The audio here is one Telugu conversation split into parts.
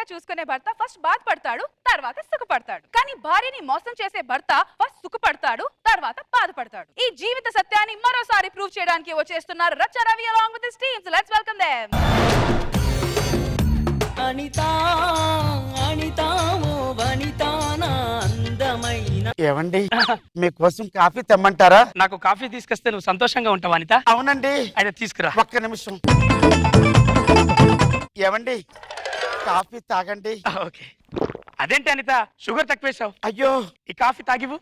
ప్రేమగా చూసుకునే భర్త ఫస్ట్ బాధపడతాడు, తర్వాత సుఖపడతాడు. కానీ భార్యని మోసం చేసే భర్త ఫస్ట్ సుఖపడతాడు, తర్వాత బాధపడతాడు. ఈ జీవిత సత్యాన్ని మరోసారి ప్రూవ్ చేయడానికి వచ్చేస్తున్నారు రచ్చ Ravi along with his team. So let's welcome them. Anita Anita ఓ వనితా నా అందమైన. ఏవండి మీకోసం కాఫీ తెమ్మంటారా? నాకు కాఫీ తీసుకొస్తే నువ్వు సంతోషంగా ఉంటావు అనిత. అవునండి. అయితే తీసుకురా. ఒక్క నిమిషం. ఏవండి కాఫీ తాగండి. ఓకే. అదేంటి అనిత షుగర్ తక్కువేసావు? అయ్యో ఈ కాఫీ తాగివు.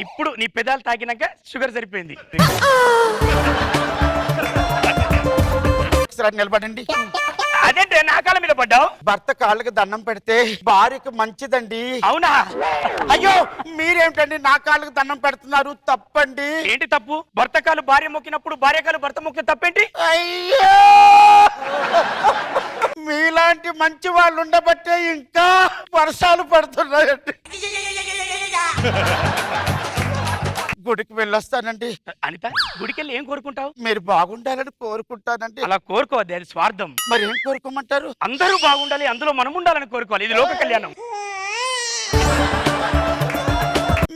ఇప్పుడు నీ పెదాలు తాగినాక షుగర్ సరిపోయింది. ఒకసారి నిలబడండి. అదేంటి నా కాళ్ళ మీద పడ్డావు? భర్త కాళ్ళకి దండం పెడితే భార్యకు మంచిదండి. అవునా? అయ్యో మీరేమిటండి నా కాళ్ళకి దండం పెడుతున్నారు? తప్పండి. ఏంటి తప్పు? భర్త కాలు భార్య మొక్కినప్పుడు భార్య కాలు భర్త మొక్కిన తప్పేంటి? అయ్యో మీలాంటి మంచి వాళ్ళు ఉండబట్టే ఇంకా వర్షాలు పడుతున్నాయండి. గుడికి వెళ్ళొస్తానండి. అనిత గుడికెళ్ళి ఏం కోరుకుంటావు? మీరు బాగుండాలని కోరుకుంటానండి. అలా కోరుకోవద్దు, అది స్వార్థం. మరి ఏం కోరుకోమంటారు? అందరూ బాగుండాలి, అందులో మనం ఉండాలని కోరుకోవాలి. ఇది లోక కళ్యాణం.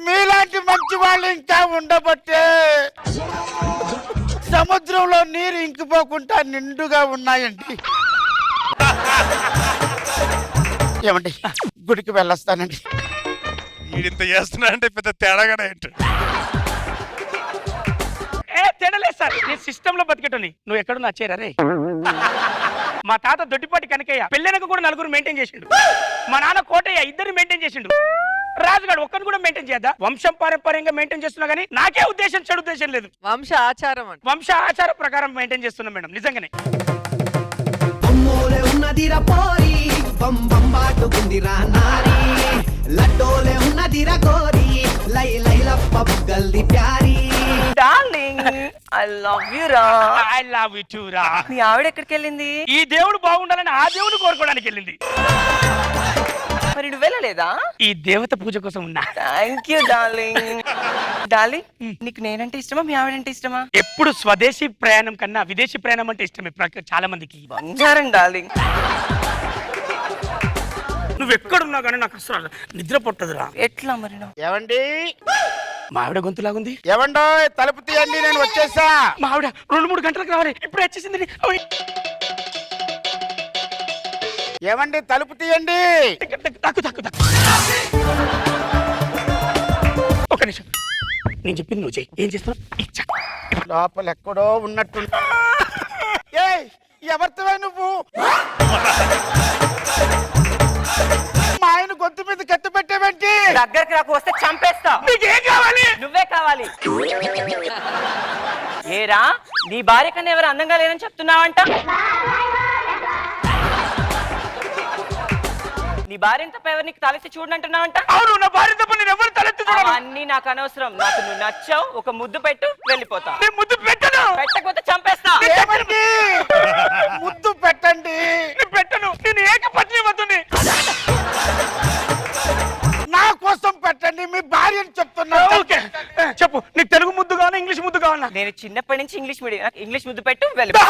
మీలాంటి మంచి వాళ్ళు ఇంకా ఉండబట్టే సముద్రంలో నీరు ఇంకిపోకుండా నిండుగా ఉన్నాయండి. ఏమండి గుడికి వెళ్ళొస్తానండి. వీడింత చేస్తున్నాడంటే పెద్ద తేడాగానే ఏంటి? తినలేదు సార్, నేను సిస్టమ్ లో బతికేటోని. నువ్వు ఎక్కడున్నా చేరా రే. మా తాత దొడ్డిపాటి కనకయ్య పెళ్ళైనకు కూడా నలుగురు మెయింటైన్ చేసిండు. మా నాన్న కోటయ్య ఇద్దరు మెయింటైన్ చేసిండు. రాజుగాడు ఒక్కరిని కూడా మెయింటైన్ చేయద్దా? వంశం పారంపర్యంగా మెయింటైన్ చేస్తున్నా కానీ నాకే ఉద్దేశం, చెడు ఉద్దేశం లేదు. వంశ ఆచారం అంటే వంశ ఆచార ప్రకారం మెయింటైన్ చేస్తున్నాం మేడం. నిజంగానే ఉన్నదిరా పోరి బం బం బాటుకుందిరా నారి లడ్డోలే ఉన్నదిరా గోరి లై లైల పబ్బల్ది ప్యారీ. డార్లింగ్ ఐ లవ్ యు రా. ఐ లవ్ యు టు రా. మీ ఆవిడ ఎక్కడికి వెళ్ళింది? ఈ దేవుడు బాగుండాలని ఆ దేవుడు కోరుకోవడానికి వెళ్ళింది. మరి నువ్వు వెళ్ళలేదా? ఈ దేవత పూజ కోసం ఉన్నా. Thank you darling. డార్లింగ్ నీకు నేనంటే ఇష్టమా, మీ ఆవిడంటే ఇష్టమా? ఎప్పుడు స్వదేశీ ప్రయాణం కన్నా విదేశీ ప్రయాణం అంటే ఇష్టమే చాలా మందికి. బంగారం డార్లింగ్. నువ్వు ఎక్కడున్నా కానీ నాకు అసలు నిద్ర పట్టదురా. ఎట్లా మరి? ఏవండి మా ఆవిడ గొంతులాగుంది. ఏవండో తలుపు తీయండి, నేను వచ్చేసా. మా ఆవిడ 2-3 గంటలకు రావాలి. ఇప్పుడు వచ్చేసింది. ఏవండి తలుపు తీయండి. ఒక నిమిషం, నేను చెప్పింది నువ్వు చెయ్యి. ఏం చేస్తున్నావు? లోపల ఎక్కడో ఉన్నట్టు. ఏయ్ ఎవరితో నువ్వు? మా ఆయన గొంతు మీద కత్తి పెట్టావేంటి? దగ్గరికి రాకు, వస్తే చంపేస్తా. నీకేం కావాలి? నువ్వే కావాలి. ఏరా నీ భార్య కన్నా ఎవరు అందంగా లేరని చెప్తున్నావంట? నీ భార్యని తప్ప ఎవరు నీకు తలెత్తి చూడంటున్నావంట? అవును, నా భార్య తప్ప నేను ఎవరు తలెత్తి చూడను. అన్ని నాకు అనవసరం. నాకు నువ్వు నచ్చావు, ఒక ముద్దు పెట్టు, వెళ్ళిపోతా. నేను ముద్దు పెట్టను. పెట్టకపోతే చంపేస్తా. ఏమండి? ముద్దు పెట్టండి. నేను పెట్టను. నేను ఏకపత్ని వద్దుని. నా కోసం పెట్టండి, మీ భార్యని చెప్తున్నా. ఓకే చెప్పు, నీకు తెలుగు ముద్దు కావాలా, ఇంగ్లీష్ ముద్దు కావాలా? నేను చిన్నప్పటి నుంచి ఇంగ్లీష్ మీడియం. నాకు ఇంగ్లీష్ ముద్దు పెట్టు, వెళ్ళిపో.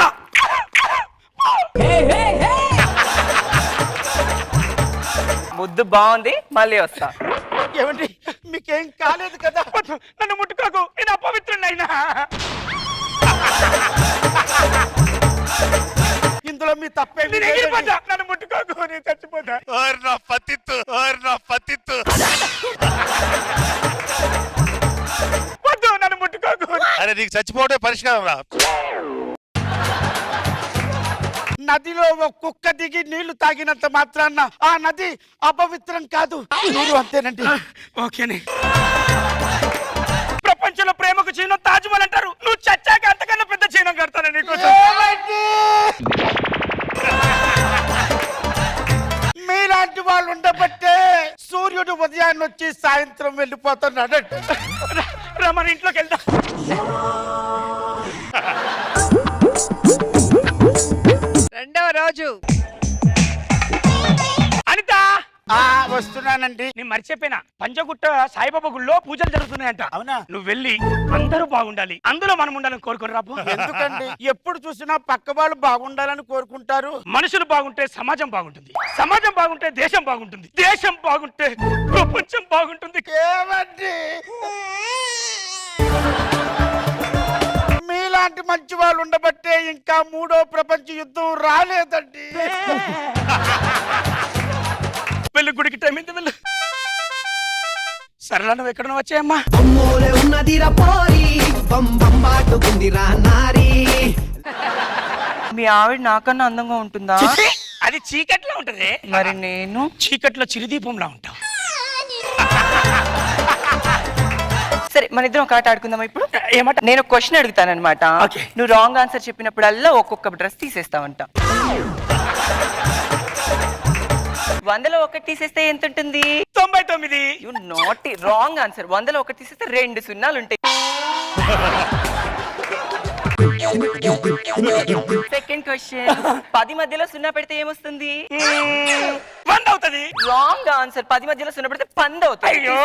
ముద్దు బాగుంది, మళ్ళీ వస్తా. ఏమండి మీకేం కాలేదు కదా? నన్ను ముట్టుకోకు, నేను అపవిత్రుడిని అయినా. ఇందులో మీ తప్పేంటి? నేను ఎగిరిపోతా. నన్ను ముట్టుకోకు, నేను చచ్చిపోతా. ఓర్ నా పతిత్తు, ఓర్ నా పతిత్తు. వద్దు, నన్ను ముట్టుకోకు. అరే నీకు చచ్చిపోవడే పరిష్కారం రా. నదిలో ఒక కుక్క దిగి నీళ్లు తాగినంత మాత్రాన ఆ నది అపవిత్రం కాదు. మీరు అంతేనండి. ఓకేనే. ప్రపంచంలో ప్రేమకు చిహ్నం తాజ్మహల్ అంటారు. నువ్వు చచ్చాక అంతకన్నా పెద్ద చిహ్నం కడతాను నీకోసం. మీలాంటి వాళ్ళు ఉండబట్టే సూర్యుడు ఉదయాన్ని వచ్చి సాయంత్రం వెళ్ళిపోతున్నాడు. రా మన ఇంట్లోకి వెళ్తా. రెండవ రోజు. అనిత వస్తున్నానండి. నేను మర్చిపోయినా, పంచగుట్ట సాయిబాబా గుళ్ళో పూజలు జరుగుతున్నాయంట. అవునా? నువ్వు వెళ్ళి అందరూ బాగుండాలి, అందులో మనం ఉండాలని కోరుకోరు రాబు. ఎందుకండి ఎప్పుడు చూసినా పక్క వాళ్ళు బాగుండాలని కోరుకుంటారు? మనుషులు బాగుంటే సమాజం బాగుంటుంది, సమాజం బాగుంటే దేశం బాగుంటుంది, దేశం బాగుంటే ప్రపంచం బాగుంటుంది. ఏమండి మీలాంటి మంచి వాళ్ళు ఉండబట్టే ఇంకా 3వ ప్రపంచ యుద్ధం రాలేదండి. వెళ్ళు, గుడికి టైం అయింది, వెళ్ళు. సరళ నువ్వు ఎక్కడ వచ్చాయమ్మా? అమ్మోలే ఉన్నదిరా పోరి బంబాటుకుందిరా నారీ. మీ ఆవిడ నాకన్నా అందంగా ఉంటుందా? చిచి, అది చీకట్లో ఉంటది, మరి నేను చీకట్లో చిరుదీపంలా ఉంటావు. సరే మన ఇద్దరం ఒక ఆట ఆడుకుందాం ఇప్పుడు. ఏమాట? నేను క్వశ్చన్ అడుగుతానన్నమాట. Okay. నువ్వు రాంగ్ ఆన్సర్ చెప్పినప్పుడల్లా ఒక్కొక్క డ్రెస్ తీసేస్తావంట. 100లో 1 తీసేస్తే ఎంత ఉంటుంది? 99. You not wrong answer. 100లో 1 తీసేస్తే 2 సున్నాలు ఉంటాయి. సెకండ్ క్వశ్చన్, 10 మధ్యలో 0 పెడితే ఏమొస్తుంది? 100 అవుతుంది. Wrong answer. 10 మధ్యలో 0 పెడితే 10 అవుతుంది. అయ్యో,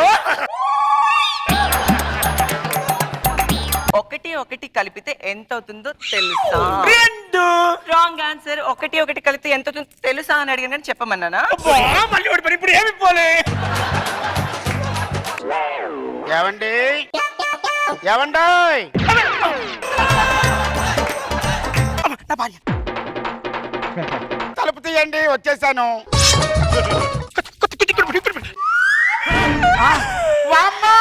1 1 కలిపితే ఎంత అవుతుందో తెలుసా? 2. Wrong answer. 1 1 కలిపితే ఎంత అవుతుందో తెలుసా అని అడిగాను కానీ చెప్పమన్నానా? అబ్బా, మళ్ళీ ఒకటి పని, ఇప్పుడు ఏమి పోలే. ఏవండి ఏవండి నా భార్య. తలుపు తీయండి, వచ్చేసాను. వామ్మో!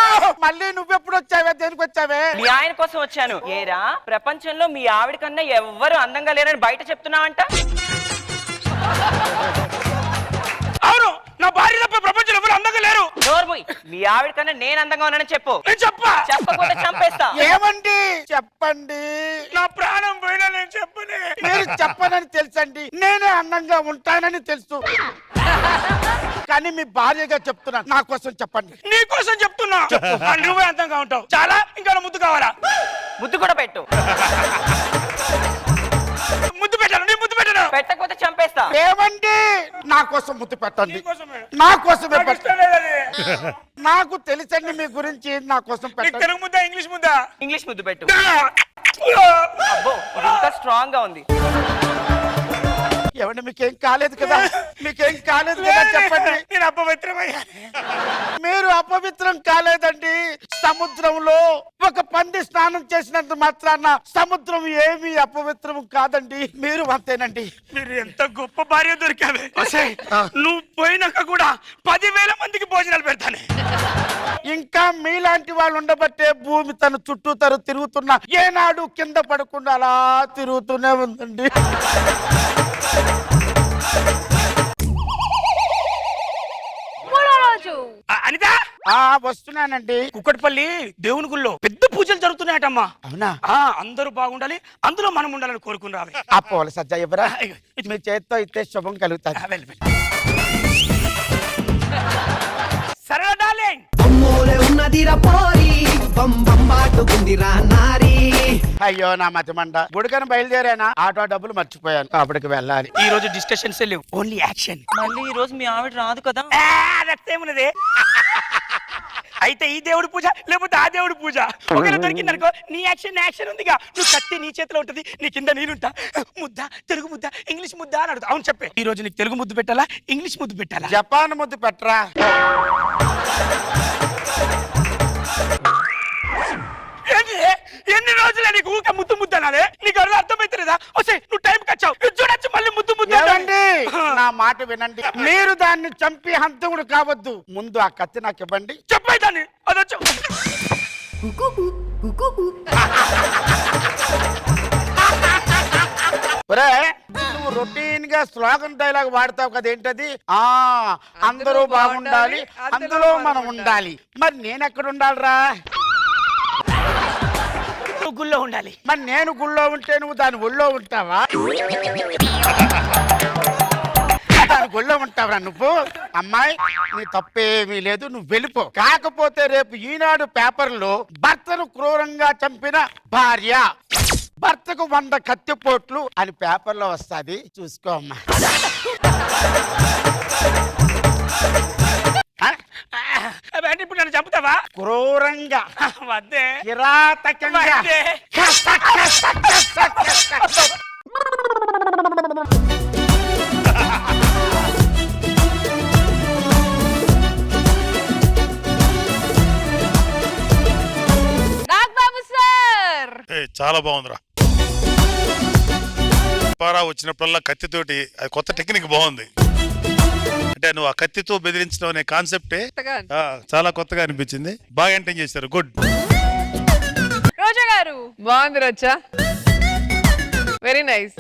మళ్ళీ నువ్వెప్పుడు వచ్చావే? దేనికి వచ్చావే? మీ ఆయన కోసం వచ్చాను. ఏరా, ప్రపంచంలో మీ ఆవిడ కన్నా ఎవ్వరు అందంగా లేరని బయట చెప్తున్నావంట. అవును, నా భార్య తప్ప ప్రపంచంలో ఎవరు అందంగా లేరు. నోర్ముయ్, మీ ఆవిడ కన్నా నేను అందంగా ఉన్నానని చెప్పు. నేను చెప్పా? చెప్పకపోతే చంపేస్తా. ఏమండి చెప్పండి. నా ప్రాణం పోయినా నేను చెప్పనే. మీరు చెప్పనని తెలుసండి, నేనే అందంగా ఉంటానని తెలుసు. కానీ మీ భార్యగా చెప్తున్నా, నా కోసం చెప్పండి. నీ కోసం చెప్తున్నా. నువ్వే అందంగా ఉంటావు. చాలా, ఇంకా ముద్దు కావాలా? ముద్దు కూడా పెట్టు. ముద్దు పెట్టాను, నీ ముద్దు పెట్టాను. పెట్టకపోతే చంపేస్తా. ఏమండి నా కోసం ముద్దు పెట్టండి. నీకోసమే. నా కోసమే నాకు పెట్టండి. ఇష్టం లేదు అది. నాకు తెలుసండి మీ గురించి, నా కోసం నీకు పెట్టండి. తెలుగు ముద్ద, ఇంగ్లీష్ ముద్ద? ఇంగ్లీష్ ముద్దు పెట్టు. అబ్బో, ఇది ఇంకా స్ట్రాంగ్ గా ఉంది. ఏమండి మీకేం కాలేదు కదా? మీకేం కాలేదు కదా చెప్పండి. నేను అపవిత్రమయ్యా. మీరు అపవిత్రం కాలేదండి. సముద్రంలో ఒక పంది స్నానం చేసినంత మాత్రాన సముద్రం ఏమీ అపవిత్రం కాదండి. మీరు అంతేనండి. మీరు ఎంత గొప్ప భార్య దొరికావే. నువ్వు పోయినాక కూడా 10,000 మందికి భోజనాలు పెడతానే. ఇంకా మీలాంటి వాళ్ళు ఉండబట్టే భూమి తన చుట్టూ తిరుగుతున్నా ఏనాడు కింద పడకుండా అలా తిరుగుతూనే ఉందండి. మూడో రోజు అనిత, వస్తున్నానండి. కుక్కటిపల్లి దేవుని గుళ్ళో పెద్ద పూజలు జరుగుతున్నాయటమ్మా. అవునా? అందరూ బాగుండాలి, అందులో మనం ఉండాలని కోరుకుని రావే. ఆ పోల సజ్జ ఎవరా? మీ చేతితో ఇస్తే శుభం కలుగుతుంది. సరళ డార్లింగ్, అమ్మోలే ఉన్నదిరా పోరి బంబాటుకుందిరా నారీ. అయ్యో నా మతిమండ. గుడికని బయలుదేరానా, ఆటో డబ్బులు మర్చిపోయాను, అప్పటికి వెళ్ళాలి. ఈ రోజు డిస్కషన్స్ లేవు, ఓన్లీ యాక్షన్. మళ్ళీ ఈ రోజు మీ ఆవిడ రాదు కదా? అదేమున్నది. అయితే ఈ దేవుడి పూజ లేకపోతే ఆ దేవుడి పూజ ఒకవేళ దొరికిందనుకో, నీ యాక్షన్ నా యాక్షన్ ఉందిగా. నువ్వు కత్తి నీ చేతిలో ఉంటది, నీ కింద నీళ్ళుంటా. ముద్ద, తెలుగు ముద్ద, ఇంగ్లీష్ ముద్ద అని అడుగుతా. అవును చెప్పే, ఈ రోజు నీకు తెలుగు ముద్దు పెట్టాలా, ఇంగ్లీష్ ముద్దు పెట్టాలా? జపాన్ ముద్దు పెట్టరా. ఎన్ని రోజులే నీకు ఊక ముద్దు ముద్దు అనాలే? నీకు అర్థం అర్థమైతలేదా? వస్తే నువ్వు టైం కచ్చావు, చూడొచ్చు మళ్ళీ ముద్దు ముద్దు ఏమండి? నా మాట వినండి. మీరు దాన్ని చంపి హంతకుడు కావద్దు. ముందు ఆ కత్తి నాకు ఇవ్వండి. చెప్పేదాన్ని అదొచ్చు. నువ్వు రొటీన్ గా స్లోగన్ డైలాగ్ వాడతావు కదా, ఏంటది? అందరూ బాగుండాలి, అందులో మనం ఉండాలి. మరి నేను ఎక్కడ ఉండాలిరా? నువ్వు గుళ్ళో ఉండాలి. మరి నేను గుళ్ళో ఉంటే నువ్వు దాని ఒళ్ళో ఉంటావా? దాని గుళ్ళో ఉంటావరా నువ్వు? అమ్మాయి, నీ తప్పేమీ లేదు, నువ్వు వెళ్ళిపో. కాకపోతే రేపు ఈనాడు పేపర్లో భర్తను క్రూరంగా చంపిన భార్య, భర్తకు 100 కత్తిపోట్లు అని పేపర్లో వస్తుంది, చూసుకో అమ్మా. అంటే ఇప్పుడు నన్ను చంపుతావా? క్రూరంగా వద్దే కిరాతకంగా వద్దే. నాగబాబు సార్ చాలా బాగుందిరా. పారా వచ్చినప్పుడల్లా కత్తితోటి అది కొత్త టెక్నిక్ బాగుంది. అంటే నువ్వు ఆ కత్తితో బెదిరించడం అనే కాన్సెప్టే చాలా కొత్తగా అనిపించింది. బాగా ఎంటైన్ చేశారు. గుడ్. రోజా గారు బాగుంది రచ్చా, వెరీ నైస్.